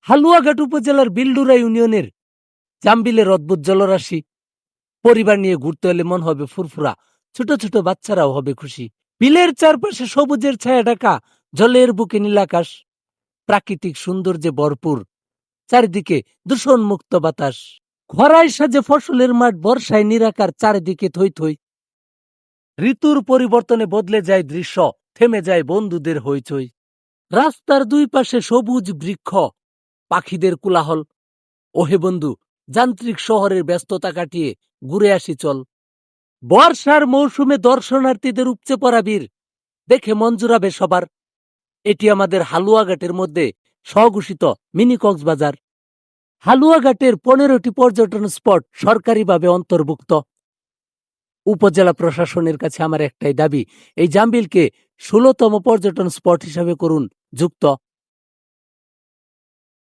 হালুয়াঘাট উপজেলার বিলডুরা ইউনিয়নের জামবিলের অদ্ভুত জলরাশি। পরিবার নিয়ে ঘুরতে হলে মন হবে ফুরফুরা, ছোট ছোট বাচ্চারাও হবে খুশি। বিলের চারপাশে সবুজের ছায়া ঢাকা, জলের বুকে নীলাকাশ, প্রাকৃতিক সৌন্দর্যে ভরপুর, চারিদিকে দূষণমুক্ত বাতাস। খরায় সাজে ফসলের মাঠ, বর্ষায় নিরাকার, চারিদিকে থই থই। ঋতুর পরিবর্তনে বদলে যায় দৃশ্য, থেমে যায় বন্ধুদের হইচই। রাস্তার দুই পাশে সবুজ বৃক্ষ, পাখিদের কোলাহল। ওহে বন্ধু, যান্ত্রিক শহরের ব্যস্ততা কাটিয়ে ঘুরে আসি চল। বর্ষার মৌসুমে দর্শনার্থীদের উপচে পড়া ভিড় দেখে মন জুড়াবে সবার। এটি আমাদের হালুয়াঘাটের মধ্যে স্বঘোষিত মিনি কক্সবাজার। হালুয়াঘাটের 15টি পর্যটন স্পট সরকারিভাবে অন্তর্ভুক্ত। উপজেলা প্রশাসনের কাছে আমার একটাই দাবি, এই জামবিলকে 16তম পর্যটন স্পট হিসাবে করুন যুক্ত।